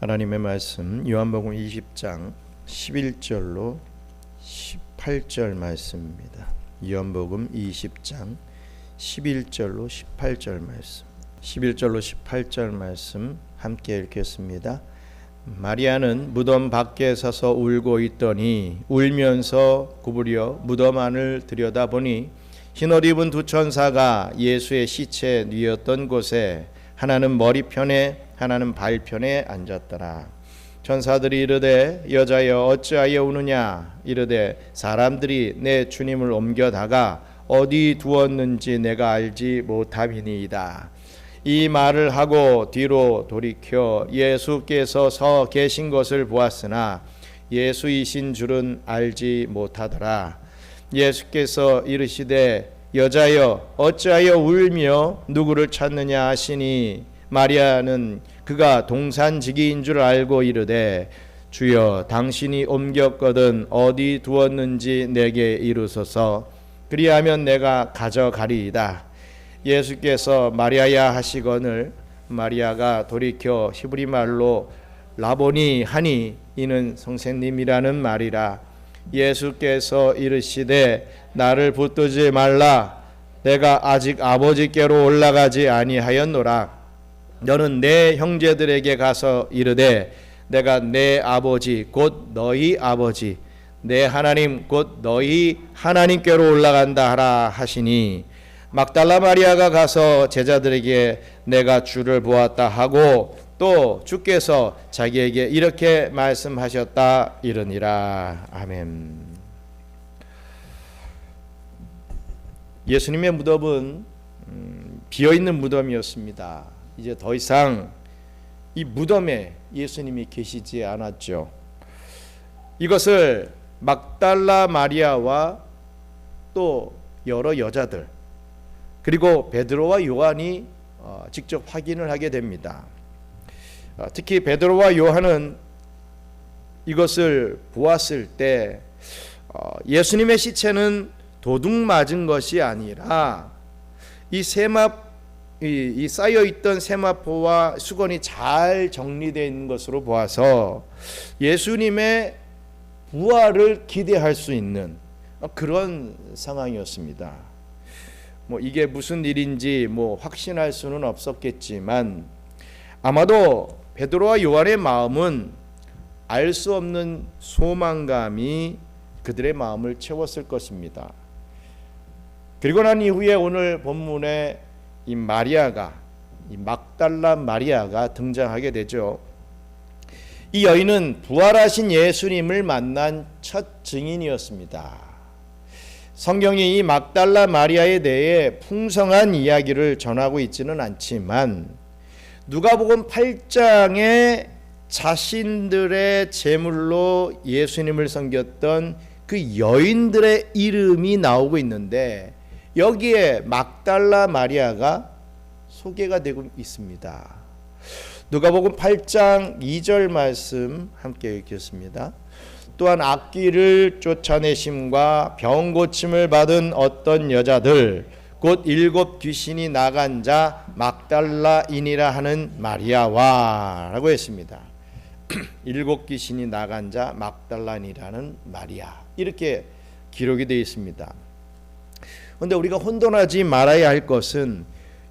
하나님의 말씀 요한복음 20장 11절로 18절 말씀입니다. 요한복음 20장 11절로 18절 말씀. 11절로 18절 말씀 함께 읽겠습니다. 마리아는 무덤 밖에 서서 울고 있더니 울면서 구부려 무덤 안을 들여다보니 흰옷 입은 두 천사가 예수의 시체 뉘었던 곳에 하나는 머리편에 하나는 발편에 앉았더라. 천사들이 이르되 여자여 어찌하여 우느냐 이르되 사람들이 내 주님을 옮겨다가 어디 두었는지 내가 알지 못함이니이다. 이 말을 하고 뒤로 돌이켜 예수께서 서 계신 것을 보았으나 예수이신 줄은 알지 못하더라. 예수께서 이르시되 여자여 어찌하여 울며 누구를 찾느냐 하시니 마리아는 그가 동산지기인 줄 알고 이르되 주여 당신이 옮겼거든 어디 두었는지 내게 이르소서 그리하면 내가 가져가리이다. 예수께서 마리아야 하시거늘 마리아가 돌이켜 히브리 말로 라보니 하니 이는 선생님이라는 말이라. 예수께서 이르시되 나를 붙들지 말라. 내가 아직 아버지께로 올라가지 아니하였노라. 너는 내 형제들에게 가서 이르되 내가 내 아버지 곧 너희 아버지 내 하나님 곧 너희 하나님께로 올라간다 하라 하시니 막달라 마리아가 가서 제자들에게 내가 주를 보았다 하고 또 주께서 자기에게 이렇게 말씀하셨다 이르니라. 아멘. 예수님의 무덤은 비어있는 무덤이었습니다. 이제 더 이상 이 무덤에 예수님이 계시지 않았죠. 이것을 막달라 마리아와 또 여러 여자들 그리고 베드로와 요한이 직접 확인을 하게 됩니다. 특히 베드로와 요한은 이것을 보았을 때 예수님의 시체는 도둑 맞은 것이 아니라 이 쌓여있던 세마포와 수건이 잘 정리되어 있는 것으로 보아서 예수님의 부활을 기대할 수 있는 그런 상황이었습니다. 이게 무슨 일인지 확신할 수는 없었겠지만 아마도 베드로와 요한의 마음은 알 수 없는 소망감이 그들의 마음을 채웠을 것입니다. 그리고 난 이후에 오늘 본문에 이 마리아가 이 막달라 마리아가 등장하게 되죠. 이 여인은 부활하신 예수님을 만난 첫 증인이었습니다. 성경이 이 막달라 마리아에 대해 풍성한 이야기를 전하고 있지는 않지만 누가복음 8장에 자신들의 제물로 예수님을 섬겼던 그 여인들의 이름이 나오고 있는데 여기에 막달라 마리아가 소개가 되고 있습니다. 누가복음 8장 2절 말씀 함께 읽겠습니다. 또한 악귀를 쫓아내심과 병 고침을 받은 어떤 여자들 곧 7 귀신이 나간 자 막달라인이라 하는 마리아와 라고 했습니다. 7 귀신이 나간 자 막달라인이라는 마리아 이렇게 기록이 되어 있습니다. 그런데 우리가 혼돈하지 말아야 할 것은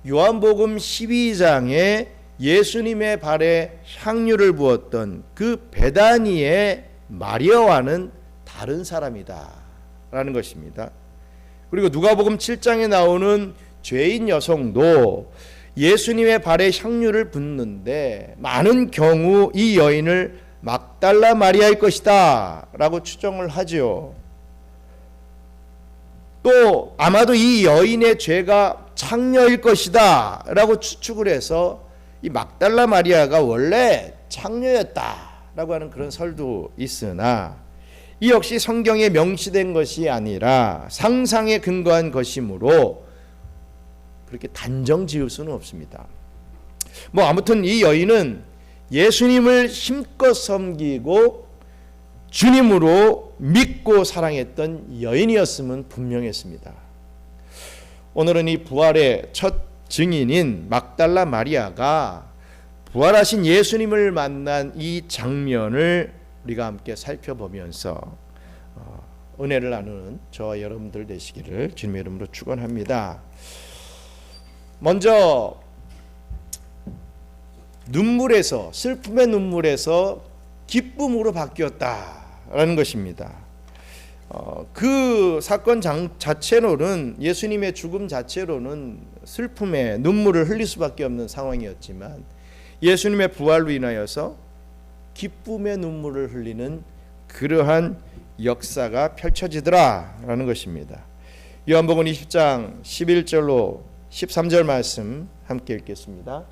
요한복음 12장에 예수님의 발에 향유를 부었던 그 베다니의 마리아와는 다른 사람이다 라는 것입니다. 그리고 누가복음 7장에 나오는 죄인 여성도 예수님의 발에 향유를 붓는데 많은 경우 이 여인을 막달라 마리아일 것이다 라고 추정을 하죠. 또 아마도 이 여인의 죄가 창녀일 것이다 라고 추측을 해서 이 막달라 마리아가 원래 창녀였다 라고 하는 그런 설도 있으나 이 역시 성경에 명시된 것이 아니라 상상에 근거한 것이므로 그렇게 단정 지을 수는 없습니다. 아무튼 이 여인은 예수님을 힘껏 섬기고 주님으로 믿고 사랑했던 여인이었음은 분명했습니다. 오늘은 이 부활의 첫 증인인 막달라 마리아가 부활하신 예수님을 만난 이 장면을 우리가 함께 살펴보면서 은혜를 나누는 저와 여러분들 되시기를 주님의 이름으로 축원합니다. 먼저 눈물에서, 슬픔의 눈물에서 기쁨으로 바뀌었다라는 것입니다. 그 사건 자체로는, 예수님의 죽음 자체로는 슬픔에 눈물을 흘릴 수밖에 없는 상황이었지만 예수님의 부활로 인하여서 기쁨의 눈물을 흘리는 그러한 역사가 펼쳐지더라라는 것입니다. 요한복음 20장 11절로 13절 말씀 함께 읽겠습니다.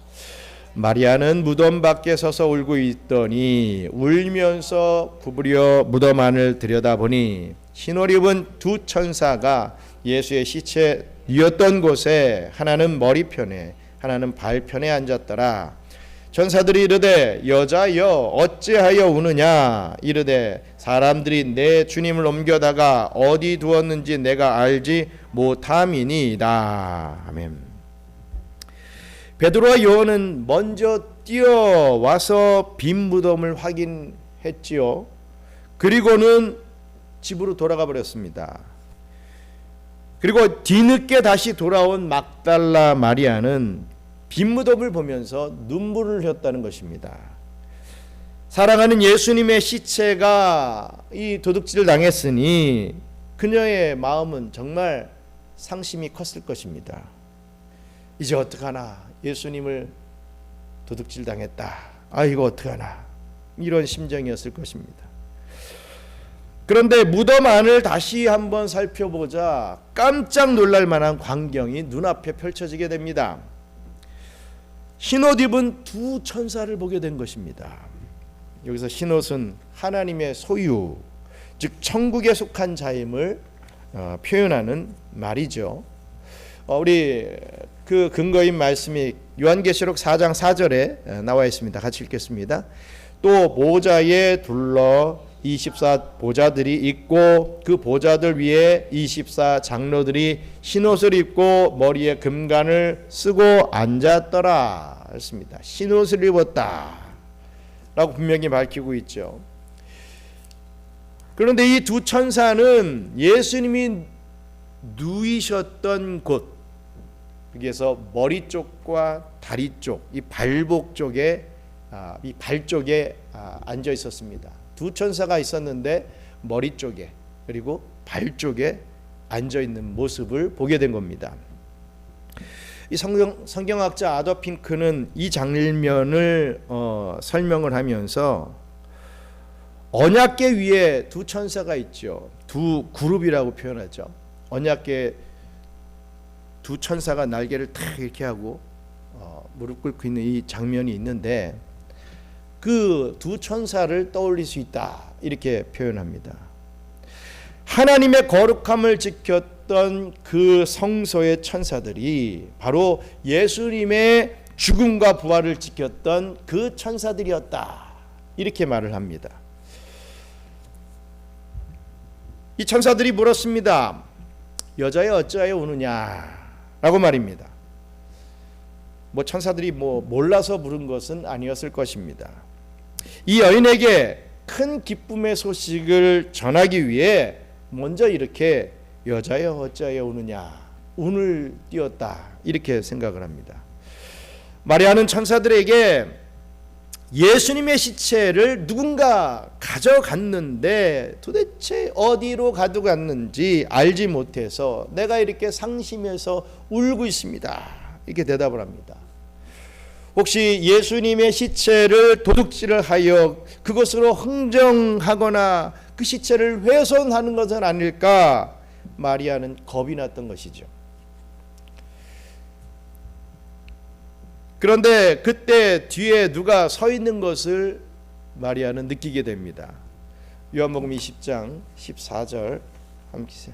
마리아는 무덤 밖에 서서 울고 있더니 울면서 구부려 무덤 안을 들여다보니 흰옷 입은 두 천사가 예수의 시체 뉘었던 곳에 하나는 머리편에 하나는 발편에 앉았더라. 천사들이 이르되 여자여 어찌하여 우느냐 이르되 사람들이 내 주님을 옮겨다가 어디 두었는지 내가 알지 못함이니이다. 아멘. 베드로와 요한은 먼저 뛰어와서 빈 무덤을 확인했지요. 그리고는 집으로 돌아가 버렸습니다. 그리고 뒤늦게 다시 돌아온 막달라 마리아는 빈 무덤을 보면서 눈물을 흘렸다는 것입니다. 사랑하는 예수님의 시체가 이 도둑질을 당했으니 그녀의 마음은 정말 상심이 컸을 것입니다. 이제 어떡하나, 예수님을 도둑질 당했다, 이거 어떡하나, 이런 심정이었을 것입니다. 그런데 무덤 안을 다시 한번 살펴보자 깜짝 놀랄 만한 광경이 눈앞에 펼쳐지게 됩니다. 흰옷 입은 두 천사를 보게 된 것입니다. 여기서 흰옷은 하나님의 소유, 즉 천국에 속한 자임을 표현하는 말이죠. 우리 그 근거인 말씀이 요한계시록 4장 4절에 나와 있습니다. 같이 읽겠습니다. 또 보좌에 둘러 24 보좌들이 있고 그 보좌들 위에 24 장로들이 흰옷을 입고 머리에 금관을 쓰고 앉았더라 했습니다. 흰옷을 입었다 라고 분명히 밝히고 있죠. 그런데 이 두 천사는 예수님이 누이셨던 곳, 여기에서 머리 쪽과 다리 쪽, 이 발복 쪽에, 이 발 쪽에 앉아 있었습니다. 두 천사가 있었는데 머리 쪽에 그리고 발 쪽에 앉아 있는 모습을 보게 된 겁니다. 이 성경학자 아더 핑크는 이 장면을 설명을 하면서 언약궤 위에 두 천사가 있죠. 두 그룹이라고 표현하죠. 언약궤 두 천사가 날개를 탁 이렇게 하고 무릎 꿇고 있는 이 장면이 있는데 그 두 천사를 떠올릴 수 있다 이렇게 표현합니다. 하나님의 거룩함을 지켰던 그 성소의 천사들이 바로 예수님의 죽음과 부활을 지켰던 그 천사들이었다 이렇게 말을 합니다. 이 천사들이 물었습니다. 여자여 어찌하여 우느냐 라고 말입니다. 천사들이 몰라서 물은 것은 아니었을 것입니다. 이 여인에게 큰 기쁨의 소식을 전하기 위해 먼저 이렇게 여자여 어찌하여 우느냐, 운을 띄었다 이렇게 생각을 합니다. 마리아는 천사들에게 예수님의 시체를 누군가 가져갔는데 도대체 어디로 가져갔는지 알지 못해서 내가 이렇게 상심해서 울고 있습니다 이렇게 대답을 합니다. 혹시 예수님의 시체를 도둑질을 하여 그것으로 흥정하거나 그 시체를 훼손하는 것은 아닐까 마리아는 겁이 났던 것이죠. 그런데 그때 뒤에 누가 서 있는 것을 마리아는 느끼게 됩니다. 요한복음 20장 14절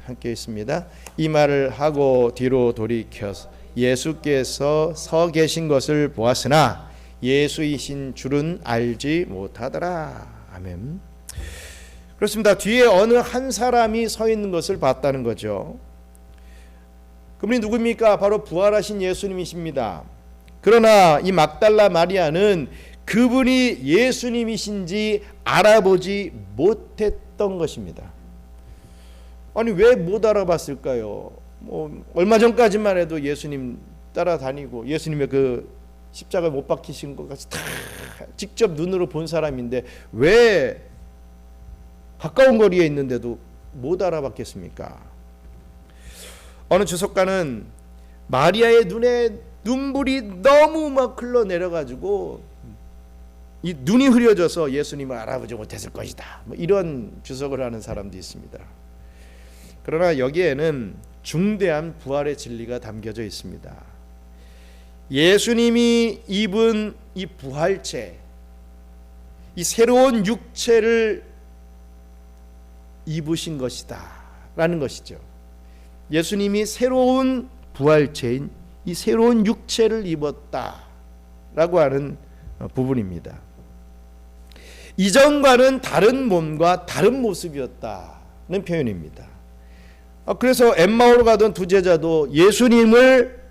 함께 있습니다. 이 말을 하고 뒤로 돌이켜서 예수께서 서 계신 것을 보았으나 예수이신 줄은 알지 못하더라. 아멘. 그렇습니다. 뒤에 어느 한 사람이 서 있는 것을 봤다는 거죠. 그분이 누굽니까? 바로 부활하신 예수님이십니다. 그러나 이 막달라 마리아는 그분이 예수님이신지 알아보지 못했던 것입니다. 아니 왜 못 알아봤을까요? 얼마 전까지만 해도 예수님 따라다니고 예수님의 그 십자가에 못 박히신 것까지 다 직접 눈으로 본 사람인데 왜 가까운 거리에 있는데도 못 알아봤겠습니까? 어느 주석가는 마리아의 눈에 눈물이 너무 막 흘러내려가지고 이 눈이 흐려져서 예수님을 알아보지 못했을 것이다. 이런 주석을 하는 사람도 있습니다. 그러나 여기에는 중대한 부활의 진리가 담겨져 있습니다. 예수님이 입은 이 부활체, 이 새로운 육체를 입으신 것이다 라는 것이죠. 예수님이 새로운 부활체인 이 새로운 육체를 입었다 라고 하는 부분입니다. 이전과는 다른 몸과 다른 모습이었다는 표현입니다. 그래서 엠마오로 가던 두 제자도 예수님을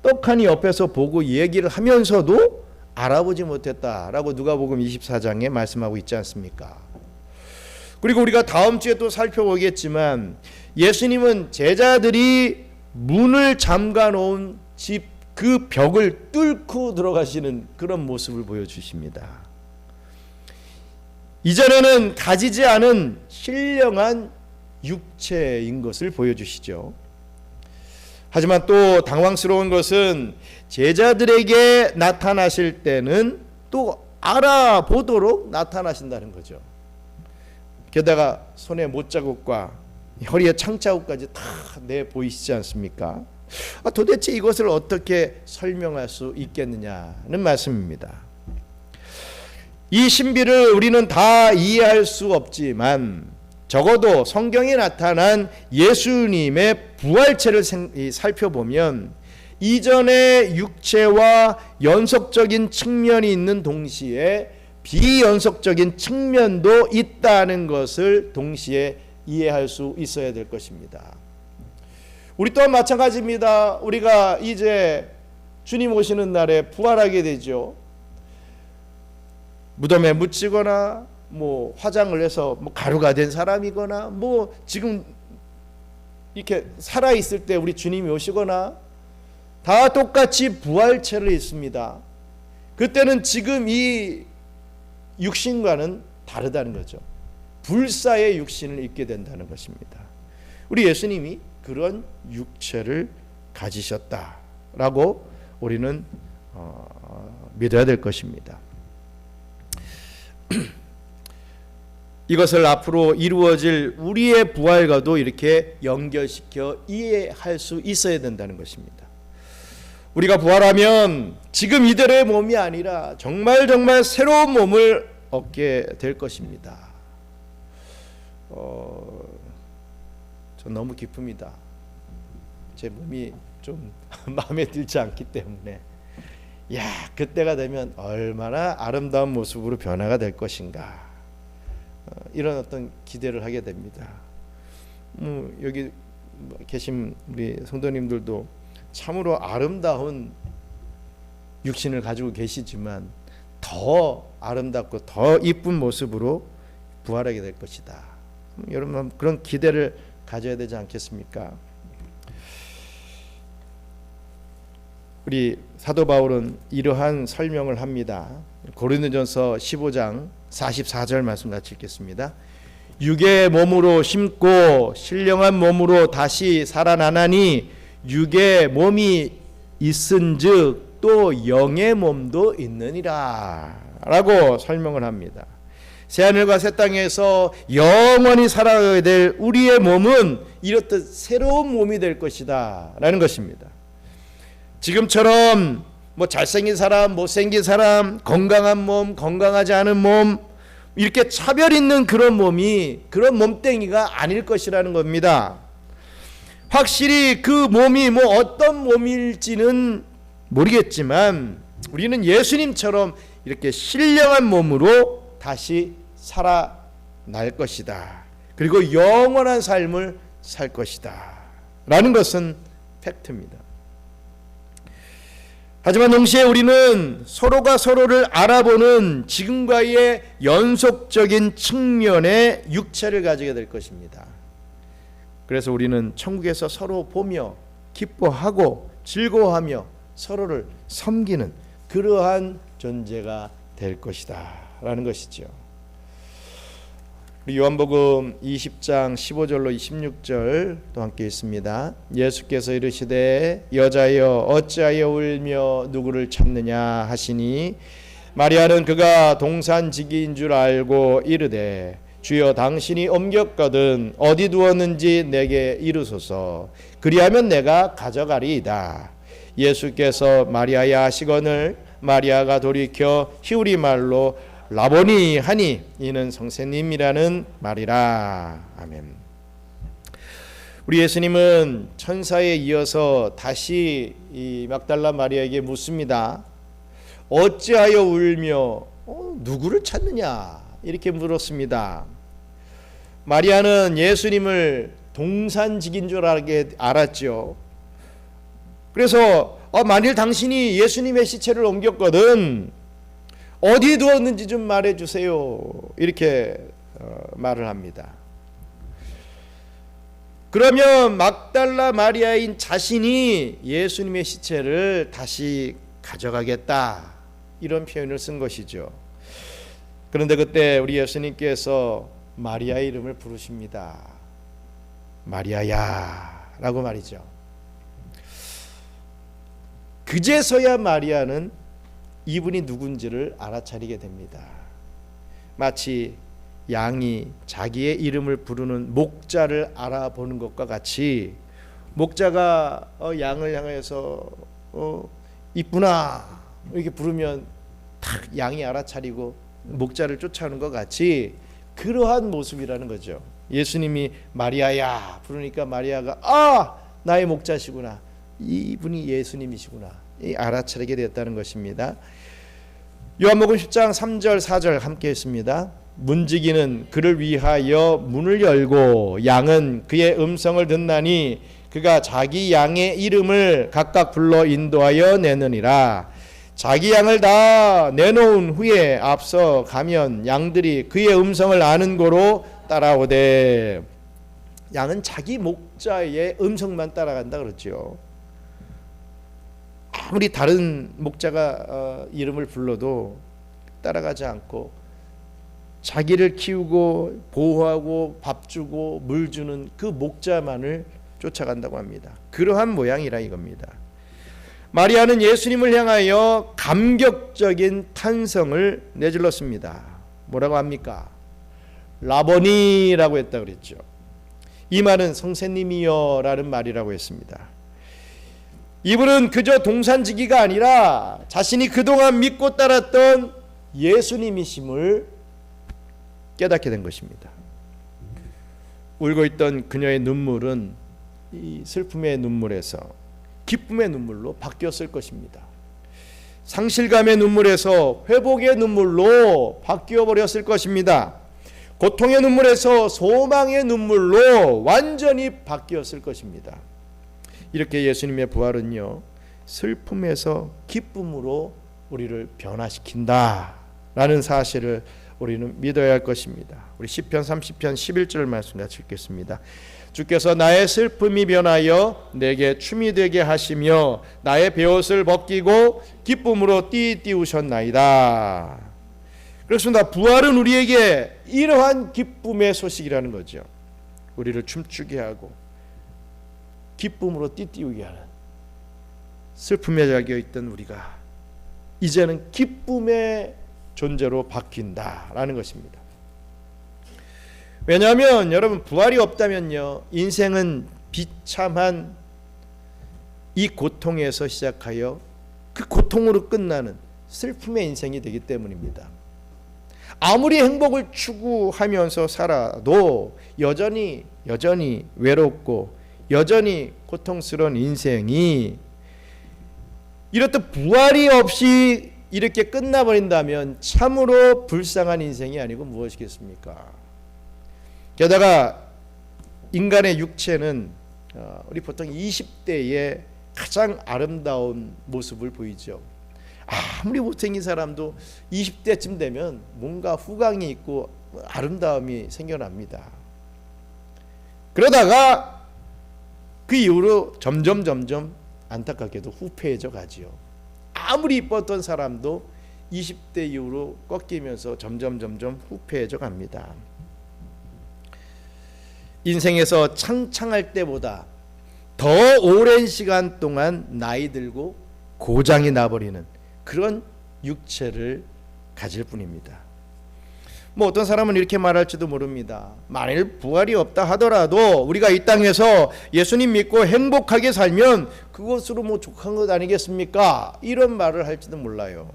떡하니 옆에서 보고 얘기를 하면서도 알아보지 못했다라고 누가복음 24장에 말씀하고 있지 않습니까? 그리고 우리가 다음 주에 또 살펴보겠지만 예수님은 제자들이 문을 잠가 놓은 집 그 벽을 뚫고 들어가시는 그런 모습을 보여주십니다. 이전에는 가지지 않은 신령한 육체인 것을 보여주시죠. 하지만 또 당황스러운 것은 제자들에게 나타나실 때는 또 알아보도록 나타나신다는 거죠. 게다가 손에 못자국과 허리에 창자국까지 다 내보이시지 않습니까? 도대체 이것을 어떻게 설명할 수 있겠느냐는 말씀입니다. 이 신비를 우리는 다 이해할 수 없지만 적어도 성경에 나타난 예수님의 부활체를 살펴보면 이전의 육체와 연속적인 측면이 있는 동시에 비연속적인 측면도 있다는 것을 동시에 이해할 수 있어야 될 것입니다. 우리 또한 마찬가지입니다. 우리가 이제 주님 오시는 날에 부활하게 되죠. 무덤에 묻히거나 화장을 해서 가루가 된 사람이거나 지금 이렇게 살아 있을 때 우리 주님이 오시거나 다 똑같이 부활체를 입습니다. 그때는 지금 이 육신과는 다르다는 거죠. 불사의 육신을 입게 된다는 것입니다. 우리 예수님이 그런 육체를 가지셨다라고 우리는 믿어야 될 것입니다. 이것을 앞으로 이루어질 우리의 부활과도 이렇게 연결시켜 이해할 수 있어야 된다는 것입니다. 우리가 부활하면 지금 이대로의 몸이 아니라 정말 새로운 몸을 얻게 될 것입니다. 전 너무 기쁩니다. 제 몸이 좀 마음에 들지 않기 때문에 그때가 되면 얼마나 아름다운 모습으로 변화가 될 것인가 이런 어떤 기대를 하게 됩니다. 여기 계신 우리 성도님들도 참으로 아름다운 육신을 가지고 계시지만 더 아름답고 더 이쁜 모습으로 부활하게 될 것이다. 여러분 그런 기대를 가져야 되지 않겠습니까? 우리 사도 바울은 이러한 설명을 합니다. 고린도전서 15장 44절 말씀 같이 읽겠습니다. 육의 몸으로 심고 신령한 몸으로 다시 살아나나니 육의 몸이 있은즉 또 영의 몸도 있느니라 라고 설명을 합니다. 새하늘과 새 땅에서 영원히 살아가게 될 우리의 몸은 이렇듯 새로운 몸이 될 것이다 라는 것입니다. 지금처럼 잘생긴 사람, 못생긴 사람, 건강한 몸, 건강하지 않은 몸 이렇게 차별 있는 그런 몸이 그런 몸뚱이가 아닐 것이라는 겁니다. 확실히 그 몸이 어떤 몸일지는 모르겠지만 우리는 예수님처럼 이렇게 신령한 몸으로 다시 살아날 것이다. 그리고 영원한 삶을 살 것이다 라는 것은 팩트입니다. 하지만 동시에 우리는 서로가 서로를 알아보는 지금과의 연속적인 측면의 육체를 가지게 될 것입니다. 그래서 우리는 천국에서 서로 보며 기뻐하고 즐거워하며 서로를 섬기는 그러한 존재가 될 것이다 라는 것이죠. 요한복음 20장 15절로 26절 또 함께 있습니다. 예수께서 이르시되 여자여 어찌하여 울며 누구를 찾느냐 하시니 마리아는 그가 동산지기인 줄 알고 이르되 주여 당신이 옮겼거든 어디 두었는지 내게 이르소서 그리하면 내가 가져가리이다. 예수께서 마리아야 하시거늘 마리아가 돌이켜 히브리 말로 라보니 하니 이는 선생님이라는 말이라. 아멘. 우리 예수님은 천사에 이어서 다시 이 막달라 마리아에게 묻습니다. 어찌하여 울며 누구를 찾느냐 이렇게 물었습니다. 마리아는 예수님을 동산직인 줄 알았죠. 그래서 만일 당신이 예수님의 시체를 옮겼거든 어디에 두었는지 좀 말해주세요 이렇게 말을 합니다. 그러면 막달라 마리아인 자신이 예수님의 시체를 다시 가져가겠다 이런 표현을 쓴 것이죠. 그런데 그때 우리 예수님께서 마리아의 이름을 부르십니다. 마리아야 라고 말이죠. 그제서야 마리아는 이분이 누군지를 알아차리게 됩니다. 마치 양이 자기의 이름을 부르는 목자를 알아보는 것과 같이 목자가 양을 향해서 이쁘나 이렇게 부르면 탁 양이 알아차리고 목자를 쫓아오는 것 같이 그러한 모습이라는 거죠. 예수님이 마리아야 부르니까 마리아가 나의 목자시구나 이분이 예수님이시구나 알아차리게 되었다는 것입니다. 요한복음 10장 3절 4절 함께 했습니다. 문지기는 그를 위하여 문을 열고 양은 그의 음성을 듣나니 그가 자기 양의 이름을 각각 불러 인도하여 내느니라. 자기 양을 다 내놓은 후에 앞서 가면 양들이 그의 음성을 아는 고로 따라오되. 양은 자기 목자의 음성만 따라간다 그랬죠. 아무리 다른 목자가 이름을 불러도 따라가지 않고 자기를 키우고 보호하고 밥 주고 물 주는 그 목자만을 쫓아간다고 합니다. 그러한 모양이라 이겁니다. 마리아는 예수님을 향하여 감격적인 탄성을 내질렀습니다. 뭐라고 합니까? 라보니라고 했다 그랬죠. 이 말은 선생님이여 라는 말이라고 했습니다. 이분은 그저 동산지기가 아니라 자신이 그동안 믿고 따랐던 예수님이심을 깨닫게 된 것입니다. 울고 있던 그녀의 눈물은 이 슬픔의 눈물에서 기쁨의 눈물로 바뀌었을 것입니다. 상실감의 눈물에서 회복의 눈물로 바뀌어 버렸을 것입니다. 고통의 눈물에서 소망의 눈물로 완전히 바뀌었을 것입니다. 이렇게 예수님의 부활은요, 슬픔에서 기쁨으로 우리를 변화시킨다라는 사실을 우리는 믿어야 할 것입니다. 우리 시편 30편 11절 말씀 같이 읽겠습니다. 주께서 나의 슬픔이 변하여 내게 춤이 되게 하시며 나의 베옷을 벗기고 기쁨으로 띠우셨나이다. 그렇습니다. 부활은 우리에게 이러한 기쁨의 소식이라는 거죠. 우리를 춤추게 하고 기쁨으로 띠우게 하는, 슬픔에 잠겨 있던 우리가 이제는 기쁨의 존재로 바뀐다라는 것입니다. 왜냐하면 여러분, 부활이 없다면요, 인생은 비참한 이 고통에서 시작하여 그 고통으로 끝나는 슬픔의 인생이 되기 때문입니다. 아무리 행복을 추구하면서 살아도 여전히 외롭고 여전히 고통스러운 인생이 이렇듯 부활이 없이 이렇게 끝나버린다면 참으로 불쌍한 인생이 아니고 무엇이겠습니까? 게다가 인간의 육체는 우리 보통 20대에 가장 아름다운 모습을 보이죠. 아무리 못생긴 사람도 20대쯤 되면 뭔가 후광이 있고 아름다움이 생겨납니다. 그러다가 그 이후로 점점 안타깝게도 후패해져 가지요. 아무리 이뻤던 사람도 20대 이후로 꺾이면서 점점 후패해져 갑니다. 인생에서 창창할 때보다 더 오랜 시간 동안 나이 들고 고장이 나버리는 그런 육체를 가질 뿐입니다. 뭐 어떤 사람은 이렇게 말할지도 모릅니다. 만일 부활이 없다 하더라도 우리가 이 땅에서 예수님 믿고 행복하게 살면 그것으로 뭐 족한 것 아니겠습니까? 이런 말을 할지도 몰라요.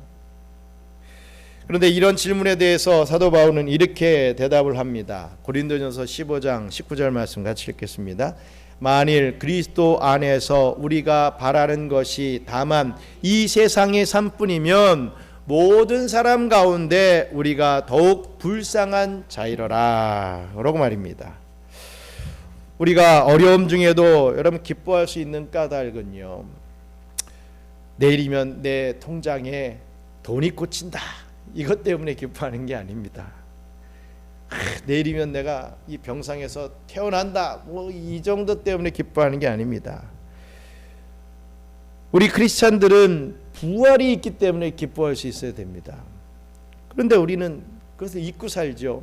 그런데 이런 질문에 대해서 사도 바울은 이렇게 대답을 합니다. 고린도전서 15장 19절 말씀 같이 읽겠습니다. 만일 그리스도 안에서 우리가 바라는 것이 다만 이 세상의 삶뿐이면 모든 사람 가운데 우리가 더욱 불쌍한 자이러라 라고 말입니다. 우리가 어려움 중에도 여러분 기뻐할 수 있는 까닭은요, 내일이면 내 통장에 돈이 꽂힌다, 이것 때문에 기뻐하는 게 아닙니다. 내일이면 내가 이 병상에서 태어난다, 뭐 이 정도 때문에 기뻐하는 게 아닙니다. 우리 크리스찬들은 부활이 있기 때문에 기뻐할 수 있어야 됩니다. 그런데 우리는 그것을 잊고 살죠.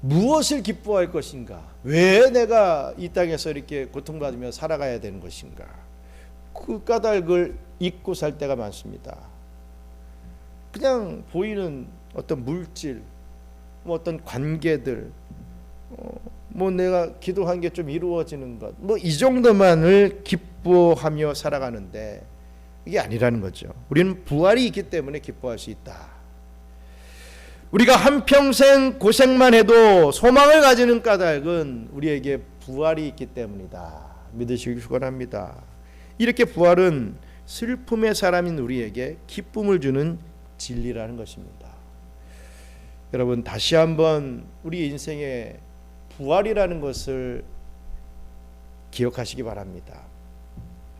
무엇을 기뻐할 것인가? 왜 내가 이 땅에서 이렇게 고통받으며 살아가야 되는 것인가? 그 까닭을 잊고 살 때가 많습니다. 그냥 보이는 어떤 물질, 뭐 어떤 관계들, 뭐 내가 기도한 게 좀 이루어지는 것, 뭐 이 정도만을 기뻐하며 살아가는데 이게 아니라는 거죠. 우리는 부활이 있기 때문에 기뻐할 수 있다. 우리가 한평생 고생만 해도 소망을 가지는 까닭은 우리에게 부활이 있기 때문이다. 믿으시기 축원합니다. 이렇게 부활은 슬픔의 사람인 우리에게 기쁨을 주는 진리라는 것입니다. 여러분, 다시 한번 우리 인생에 부활이라는 것을 기억하시기 바랍니다.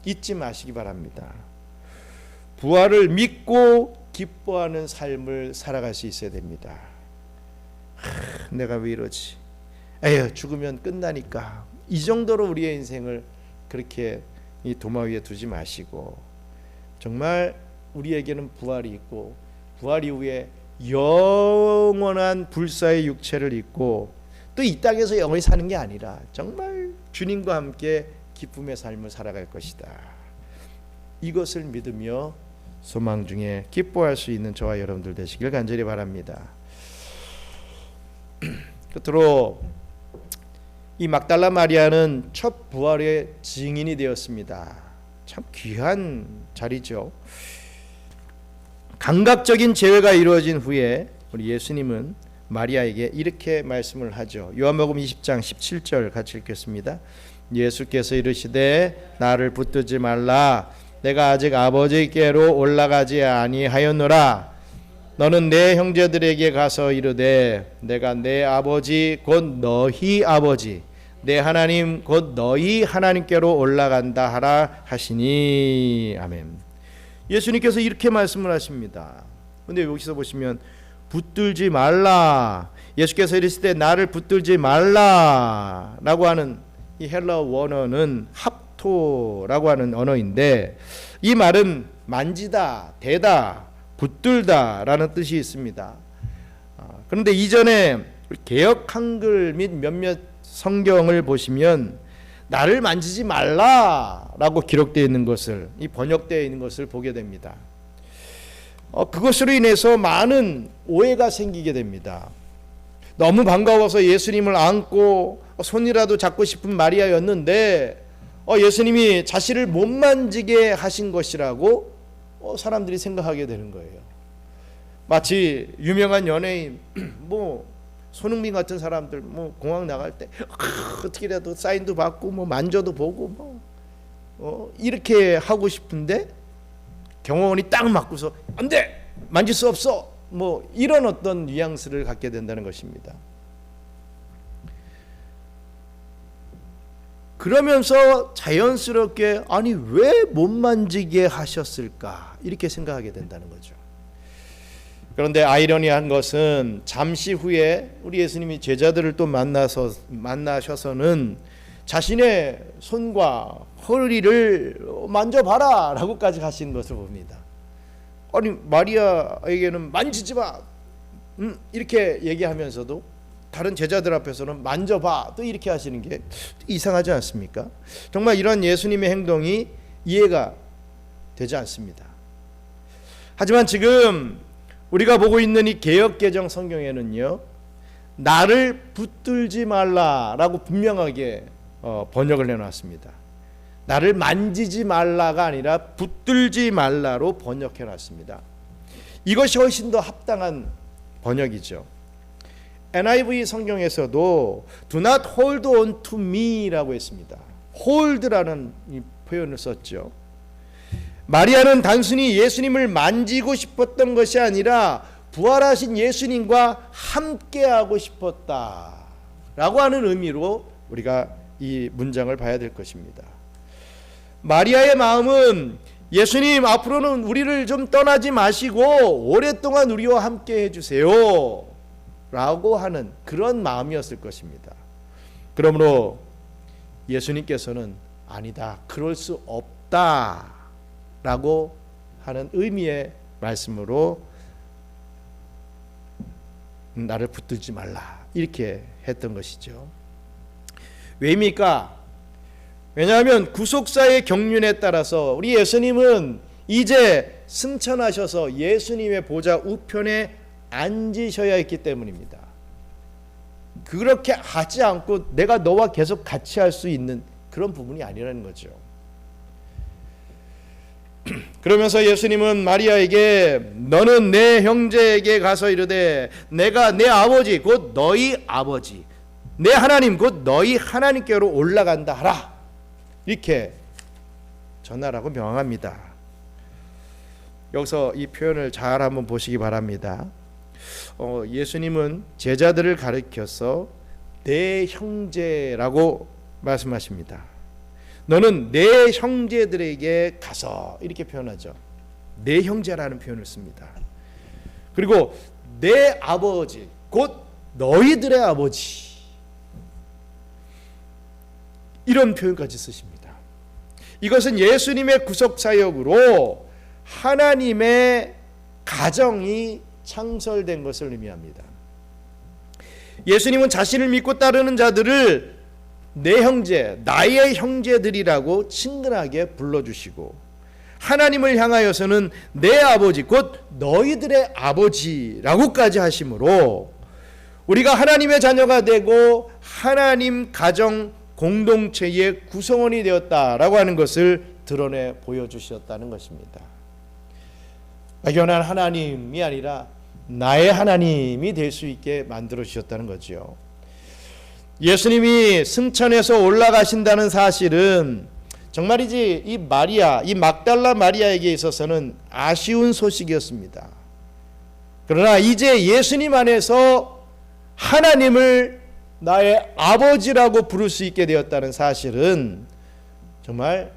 잊지 마시기 바랍니다. 부활을 믿고 기뻐하는 삶을 살아갈 수 있어야 됩니다. 내가 왜 이러지? 에휴, 죽으면 끝나니까. 이 정도로 우리의 인생을 그렇게 이 도마 위에 두지 마시고, 정말 우리에게는 부활이 있고 부활 이후에 영원한 불사의 육체를 입고 또 이 땅에서 영원히 사는 게 아니라 정말 주님과 함께 기쁨의 삶을 살아갈 것이다. 이것을 믿으며 소망 중에 기뻐할 수 있는 저와 여러분들 되시길 간절히 바랍니다. 끝으로 이 막달라 마리아는 첫 부활의 증인이 되었습니다. 참 귀한 자리죠. 감각적인 제외가 이루어진 후에 우리 예수님은 마리아에게 이렇게 말씀을 하죠. 요한복음 20장 17절 같이 읽겠습니다. 예수께서 이르시되 나를 붙들지 말라. 내가 아직 아버지께로 올라가지 아니하였노라. 너는 내 형제들에게 가서 이르되 내가 내 아버지 곧 너희 아버지 내 하나님 곧 너희 하나님께로 올라간다 하라 하시니. 아멘. 예수님께서 이렇게 말씀을 하십니다. 그런데 여기서 보시면 붙들지 말라. 예수께서 이르실 때 나를 붙들지 말라 라고 하는 이 헬라어 원어는 합토라고 하는 언어인데, 이 말은 만지다, 대다, 붙들다 라는 뜻이 있습니다. 그런데 이전에 개역 한글 및 몇몇 성경을 보시면 나를 만지지 말라라고 기록되어 있는 것을, 이 번역되어 있는 것을 보게 됩니다. 그것으로 인해서 많은 오해가 생기게 됩니다. 너무 반가워서 예수님을 안고 손이라도 잡고 싶은 마리아였는데 예수님이 자신을 못 만지게 하신 것이라고 사람들이 생각하게 되는 거예요. 마치 유명한 연예인, 뭐 손흥민 같은 사람들 뭐 공항 나갈 때 어떻게라도 사인도 받고 뭐 만져도 보고 뭐 이렇게 하고 싶은데 경호원이 딱 맞고서 안 돼! 만질 수 없어! 뭐 이런 어떤 뉘앙스를 갖게 된다는 것입니다. 그러면서 자연스럽게 아니 왜 못 만지게 하셨을까 이렇게 생각하게 된다는 거죠. 그런데 아이러니한 것은 잠시 후에 우리 예수님이 제자들을 또 만나셔서는 자신의 손과 허리를 만져봐라 라고까지 하신 것을 봅니다. 아니 마리아에게는 만지지 마 이렇게 얘기하면서도 다른 제자들 앞에서는 만져봐 또 이렇게 하시는 게 이상하지 않습니까? 정말 이런 예수님의 행동이 이해가 되지 않습니다. 하지만 지금 우리가 보고 있는 이 개역개정 성경에는요, 나를 붙들지 말라라고 분명하게 번역을 해놨습니다. 나를 만지지 말라가 아니라 붙들지 말라로 번역해놨습니다. 이것이 훨씬 더 합당한 번역이죠. NIV 성경에서도 Do not hold on to me라고 했습니다. hold라는 이 표현을 썼죠. 마리아는 단순히 예수님을 만지고 싶었던 것이 아니라 부활하신 예수님과 함께하고 싶었다라고 하는 의미로 우리가 이 문장을 봐야 될 것입니다. 마리아의 마음은 예수님 앞으로는 우리를 좀 떠나지 마시고 오랫동안 우리와 함께 해주세요 라고 하는 그런 마음이었을 것입니다. 그러므로 예수님께서는 아니다, 그럴 수 없다 라고 하는 의미의 말씀으로 나를 붙들지 말라 이렇게 했던 것이죠. 왜입니까? 왜냐하면 구속사의 경륜에 따라서 우리 예수님은 이제 승천하셔서 예수님의 보좌 우편에 앉으셔야 했기 때문입니다. 그렇게 하지 않고 내가 너와 계속 같이 할 수 있는 그런 부분이 아니라는 거죠. 그러면서 예수님은 마리아에게 너는 내 형제에게 가서 이르되 내가 내 아버지 곧 너희 아버지 내 하나님 곧 너희 하나님께로 올라간다 하라 이렇게 전하라고 명합니다. 여기서 이 표현을 잘 한번 보시기 바랍니다. 예수님은 제자들을 가리켜서 내 형제라고 말씀하십니다. 너는 내 형제들에게 가서 이렇게 표현하죠. 내 형제라는 표현을 씁니다. 그리고 내 아버지 곧 너희들의 아버지 이런 표현까지 쓰십니다. 이것은 예수님의 구속사역으로 하나님의 가정이 창설된 것을 의미합니다. 예수님은 자신을 믿고 따르는 자들을 내 형제, 나의 형제들이라고 친근하게 불러주시고 하나님을 향하여서는 내 아버지 곧 너희들의 아버지라고까지 하심으로 우리가 하나님의 자녀가 되고 하나님 가정 공동체의 구성원이 되었다라고 하는 것을 드러내 보여주셨다는 것입니다. 막연한 하나님이 아니라 나의 하나님이 될 수 있게 만들어 주셨다는 거죠. 예수님이 승천해서 올라가신다는 사실은 정말이지 이 마리아, 이 막달라 마리아에게 있어서는 아쉬운 소식이었습니다. 그러나 이제 예수님 안에서 하나님을 나의 아버지라고 부를 수 있게 되었다는 사실은 정말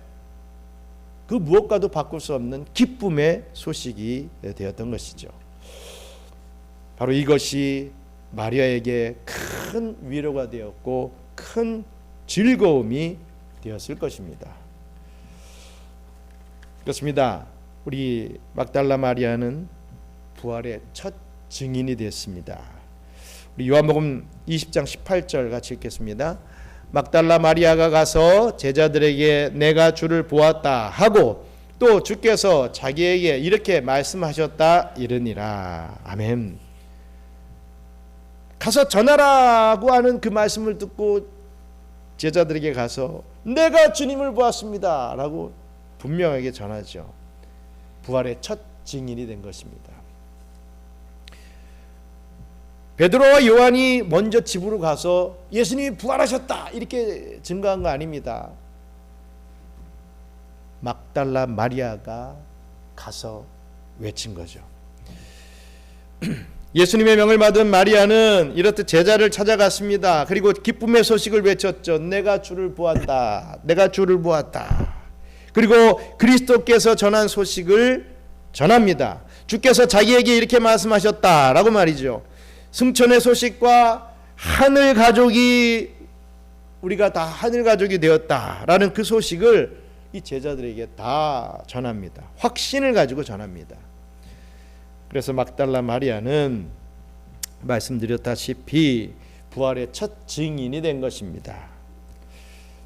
그 무엇과도 바꿀 수 없는 기쁨의 소식이 되었던 것이죠. 바로 이것이 마리아에게 큰 위로가 되었고 큰 즐거움이 되었을 것입니다. 그렇습니다. 우리 막달라 마리아는 부활의 첫 증인이 됐습니다. 우리 요한복음 20장 18절 같이 읽겠습니다. 막달라 마리아가 가서 제자들에게 내가 주를 보았다 하고 또 주께서 자기에게 이렇게 말씀하셨다 이르니라. 아멘. 가서 전하라고 하는 그 말씀을 듣고 제자들에게 가서 내가 주님을 보았습니다 라고 분명하게 전하죠. 부활의 첫 증인이 된 것입니다. 베드로와 요한이 먼저 집으로 가서 예수님이 부활하셨다 이렇게 증거한 거 아닙니다. 막달라 마리아가 가서 외친 거죠. 예수님의 명을 받은 마리아는 이렇듯 제자를 찾아갔습니다. 그리고 기쁨의 소식을 외쳤죠. 내가 주를 보았다. 내가 주를 보았다. 그리고 그리스도께서 전한 소식을 전합니다. 주께서 자기에게 이렇게 말씀하셨다라고 말이죠. 승천의 소식과 하늘 가족이, 우리가 다 하늘 가족이 되었다라는 그 소식을 이 제자들에게 다 전합니다. 확신을 가지고 전합니다. 그래서 막달라 마리아는 말씀드렸다시피 부활의 첫 증인이 된 것입니다.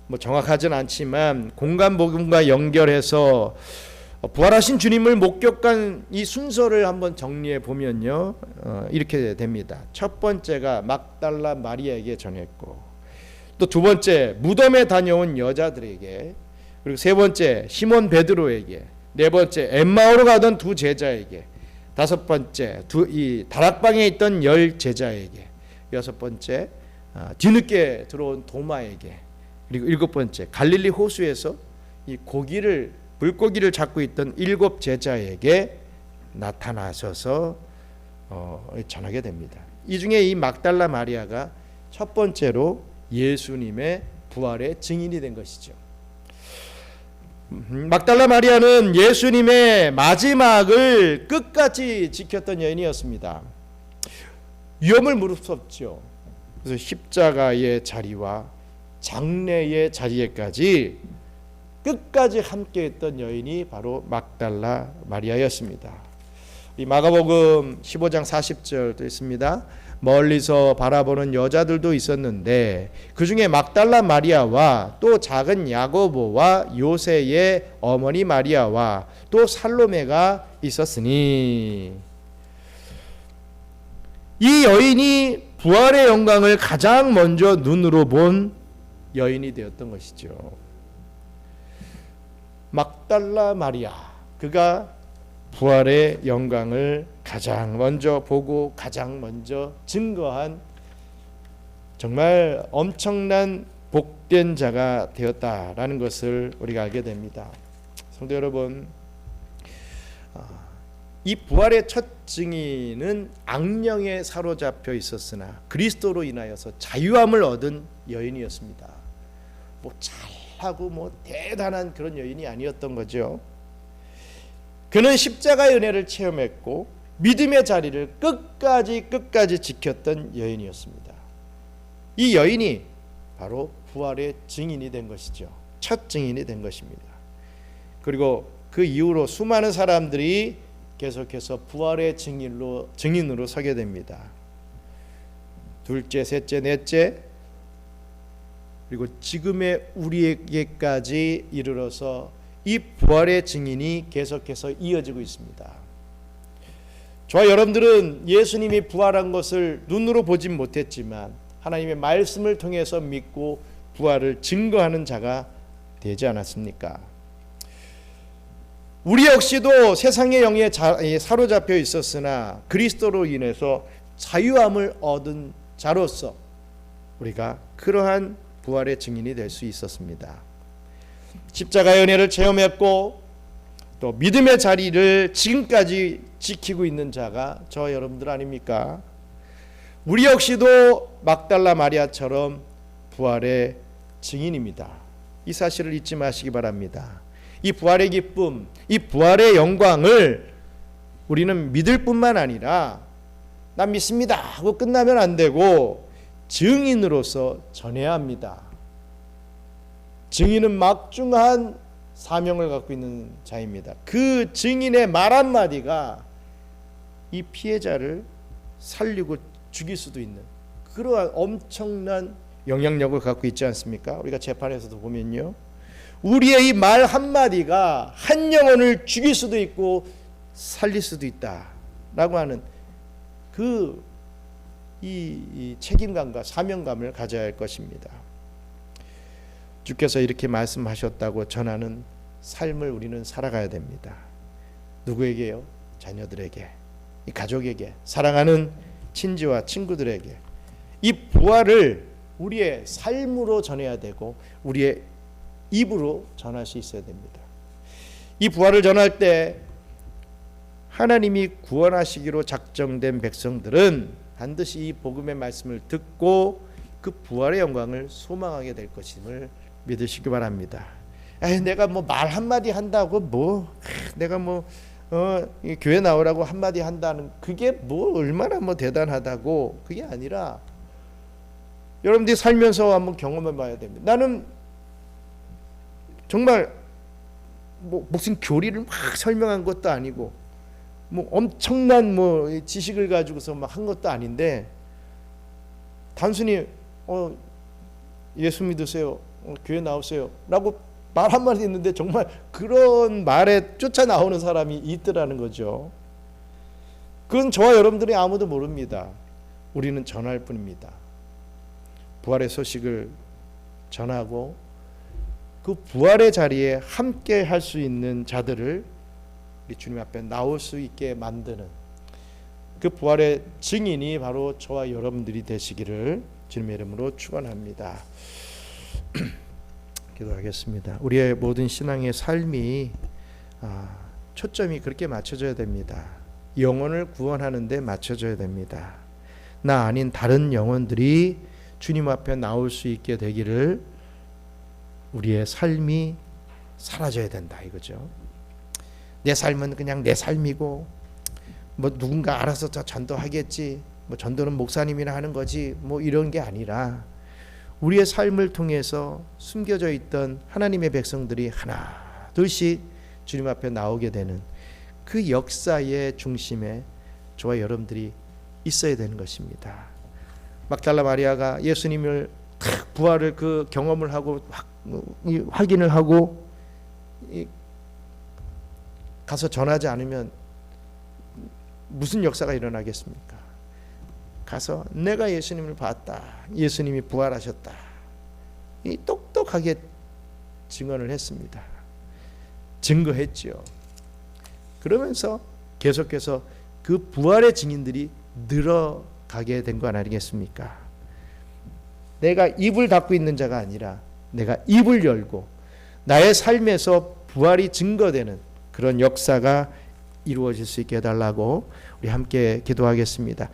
뭐 정확하진 않지만 공간복음과 연결해서 부활하신 주님을 목격한 이 순서를 한번 정리해 보면요, 이렇게 됩니다. 첫 번째가 막달라 마리아에게 전했고, 또 두 번째 무덤에 다녀온 여자들에게, 그리고 세 번째 시몬 베드로에게, 네 번째 엠마오로 가던 두 제자에게, 다섯 번째 이 다락방에 있던 10 제자에게, 여섯 번째 뒤늦게 들어온 도마에게, 그리고 일곱 번째 갈릴리 호수에서 이 물고기를 잡고 있던 7 제자에게 나타나셔서 전하게 됩니다. 이 중에 이 막달라 마리아가 첫 번째로 예수님의 부활의 증인이 된 것이죠. 막달라 마리아는 예수님의 마지막을 끝까지 지켰던 여인이었습니다. 위험을 무릅쓰었죠. 그래서 십자가의 자리와 장례의 자리에까지 끝까지 함께했던 여인이 바로 막달라 마리아였습니다. 이 마가복음 15장 40절도 있습니다. 멀리서 바라보는 여자들도 있었는데 그 중에 막달라 마리아와 또 작은 야고보와 요새의 어머니 마리아와 또 살로메가 있었으니, 이 여인이 부활의 영광을 가장 먼저 눈으로 본 여인이 되었던 것이죠. 막달라 마리아, 그가 부활의 영광을 가장 먼저 보고 가장 먼저 증거한 정말 엄청난 복된 자가 되었다라는 것을 우리가 알게 됩니다. 성도 여러분, 이 부활의 첫 증인은 악령에 사로잡혀 있었으나 그리스도로 인하여서 자유함을 얻은 여인이었습니다. 뭐 잘하고 뭐 대단한 그런 여인이 아니었던 거죠. 그는 십자가의 은혜를 체험했고 믿음의 자리를 끝까지 지켰던 여인이었습니다. 이 여인이 바로 부활의 증인이 된 것이죠. 첫 증인이 된 것입니다. 그리고 그 이후로 수많은 사람들이 계속해서 부활의 증인으로 서게 됩니다. 둘째, 셋째, 넷째, 그리고 지금의 우리에게까지 이르러서 이 부활의 증인이 계속해서 이어지고 있습니다. 저와 여러분들은 예수님이 부활한 것을 눈으로 보진 못했지만 하나님의 말씀을 통해서 믿고 부활을 증거하는 자가 되지 않았습니까? 우리 역시도 세상의 영에 사로잡혀 있었으나 그리스도로 인해서 자유함을 얻은 자로서 우리가 그러한 부활의 증인이 될 수 있었습니다. 십자가의 은혜를 체험했고 또 믿음의 자리를 지금까지 지키고 있는 자가 저와 여러분들 아닙니까? 우리 역시도 막달라 마리아처럼 부활의 증인입니다. 이 사실을 잊지 마시기 바랍니다. 이 부활의 기쁨, 이 부활의 영광을 우리는 믿을 뿐만 아니라 난 믿습니다 하고 끝나면 안 되고 증인으로서 전해야 합니다. 증인은 막중한 사명을 갖고 있는 자입니다. 그 증인의 말 한마디가 이 피해자를 살리고 죽일 수도 있는 그러한 엄청난 영향력을 갖고 있지 않습니까? 우리가 재판에서도 보면요, 우리의 이 말 한마디가 한 영혼을 죽일 수도 있고 살릴 수도 있다라고 하는 이 책임감과 사명감을 가져야 할 것입니다. 주께서 이렇게 말씀하셨다고 전하는 삶을 우리는 살아가야 됩니다. 누구에게요? 자녀들에게, 이 가족에게, 사랑하는 친지와 친구들에게 이 부활을 우리의 삶으로 전해야 되고 우리의 입으로 전할 수 있어야 됩니다. 이 부활을 전할 때 하나님이 구원하시기로 작정된 백성들은 반드시 이 복음의 말씀을 듣고 그 부활의 영광을 소망하게 될 것임을 믿으시기 바랍니다. 내가 뭐 말 한마디 한다고 내가 교회 나오라고 한마디 한다는 그게 얼마나 대단하다고, 그게 아니라 여러분들이 살면서 한번 경험해 봐야 됩니다. 나는 정말 무슨 교리를 막 설명한 것도 아니고 엄청난 지식을 가지고서 막 한 것도 아닌데, 단순히 예수 믿으세요, 교회 나오세요 라고 말 한마디 했는데 정말 그런 말에 쫓아 나오는 사람이 있더라는 거죠. 그건 저와 여러분들이 아무도 모릅니다. 우리는 전할 뿐입니다. 부활의 소식을 전하고 그 부활의 자리에 함께 할 수 있는 자들을 우리 주님 앞에 나올 수 있게 만드는 그 부활의 증인이 바로 저와 여러분들이 되시기를 주님의 이름으로 축원합니다. 기도하겠습니다. 우리의 모든 신앙의 삶이 초점이 그렇게 맞춰져야 됩니다. 영혼을 구원하는 데 맞춰져야 됩니다. 나 아닌 다른 영혼들이 주님 앞에 나올 수 있게 되기를 우리의 삶이 사라져야 된다 이거죠. 내 삶은 그냥 내 삶이고 누군가 알아서 저 전도하겠지, 전도는 목사님이나 하는 거지, 이런 게 아니라 우리의 삶을 통해서 숨겨져 있던 하나님의 백성들이 하나 둘씩 주님 앞에 나오게 되는 그 역사의 중심에 저와 여러분들이 있어야 되는 것입니다. 막달라 마리아가 예수님을 부활을 그 경험을 하고 확인을 하고 가서 전하지 않으면 무슨 역사가 일어나겠습니까? 가서 내가 예수님을 봤다, 예수님이 부활하셨다, 똑똑하게 증언을 했습니다. 증거했죠. 그러면서 계속해서 그 부활의 증인들이 늘어가게 된 건 아니겠습니까? 내가 입을 닫고 있는 자가 아니라 내가 입을 열고 나의 삶에서 부활이 증거되는 그런 역사가 이루어질 수 있게 해달라고 우리 함께 기도하겠습니다.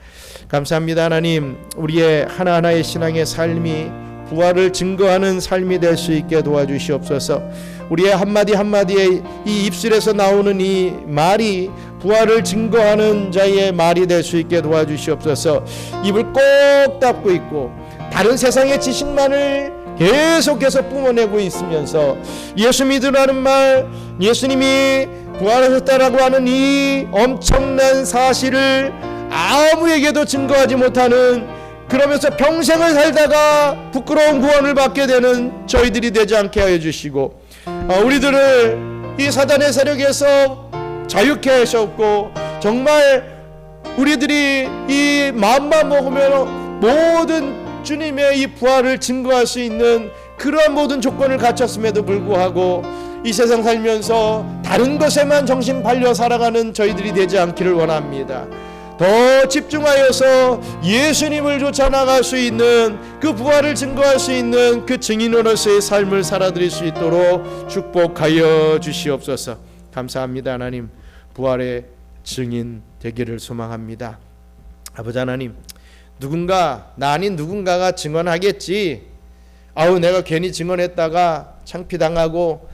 감사합니다. 하나님, 우리의 하나하나의 신앙의 삶이 부활을 증거하는 삶이 될 수 있게 도와주시옵소서. 우리의 한마디 한마디에 이 입술에서 나오는 이 말이 부활을 증거하는 자의 말이 될 수 있게 도와주시옵소서. 입을 꼭 닫고 있고 다른 세상의 지식만을 계속해서 뿜어내고 있으면서 예수 믿으라는 말, 예수님이 부활하셨다라고 하는 이 엄청난 사실을 아무에게도 증거하지 못하는, 그러면서 평생을 살다가 부끄러운 구원을 받게 되는 저희들이 되지 않게 하여 주시고, 우리들을 이 사단의 세력에서 자유케 하셨고, 정말 우리들이 이 마음만 먹으면 모든 주님의 이 부활을 증거할 수 있는 그러한 모든 조건을 갖췄음에도 불구하고 이 세상 살면서 다른 것에만 정신 팔려 살아가는 저희들이 되지 않기를 원합니다. 더 집중하여서 예수님을 쫓아나갈 수 있는, 그 부활을 증거할 수 있는 그 증인으로서의 삶을 살아드릴 수 있도록 축복하여 주시옵소서. 감사합니다. 하나님, 부활의 증인 되기를 소망합니다. 아버지 하나님, 나 아닌 누군가가 증언하겠지, 내가 괜히 증언했다가 창피당하고,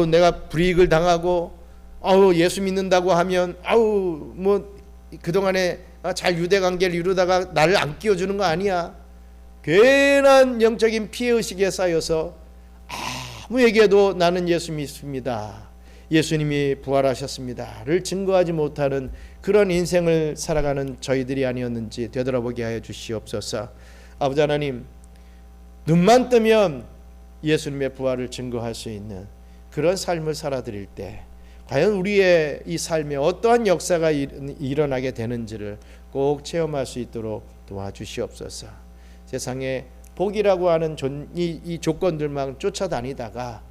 내가 불이익을 당하고, 예수 믿는다고 하면 그동안에 잘 유대관계를 이루다가 나를 안 끼워주는 거 아니야. 괜한 영적인 피해의식에 쌓여서 아무에게도 나는 예수 믿습니다, 예수님이 부활하셨습니다를 증거하지 못하는 그런 인생을 살아가는 저희들이 아니었는지 되돌아보게 하여 주시옵소서. 아버지 하나님, 눈만 뜨면 예수님의 부활을 증거할 수 있는 그런 삶을 살아드릴 때 과연 우리의 이 삶에 어떠한 역사가 일어나게 되는지를 꼭 체험할 수 있도록 도와주시옵소서. 세상에 복이라고 하는 이 조건들만 쫓아다니다가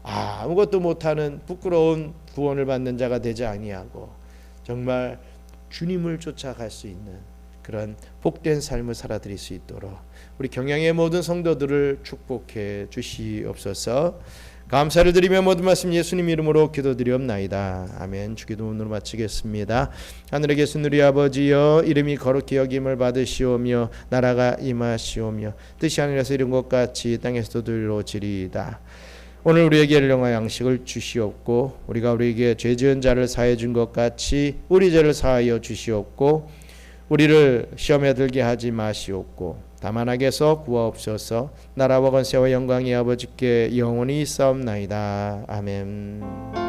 아무것도 못하는 부끄러운 구원을 받는 자가 되지 아니하고 정말 주님을 쫓아갈 수 있는 그런 복된 삶을 살아드릴 수 있도록 우리 경양의 모든 성도들을 축복해 주시옵소서. 감사를 드리며 모든 말씀 예수님 이름으로 기도드리옵나이다. 아멘. 주기도 오늘 마치겠습니다. 하늘에 계신 우리 아버지여, 이름이 거룩히 여김을 받으시오며 나라가 임하시오며 뜻이 하늘에서 이룬 것 같이 땅에서도 이루어지리이다. 오늘 우리에게 일용할 양식을 주시옵고 우리가 우리에게 죄 지은 자를 사해 준 것 같이 우리 죄를 사하여 주시옵고 우리를 시험에 들게 하지 마시옵고 다만 악에서 구하옵소서. 나라와 권세와 영광이 아버지께 영원히 있사옵나이다. 아멘.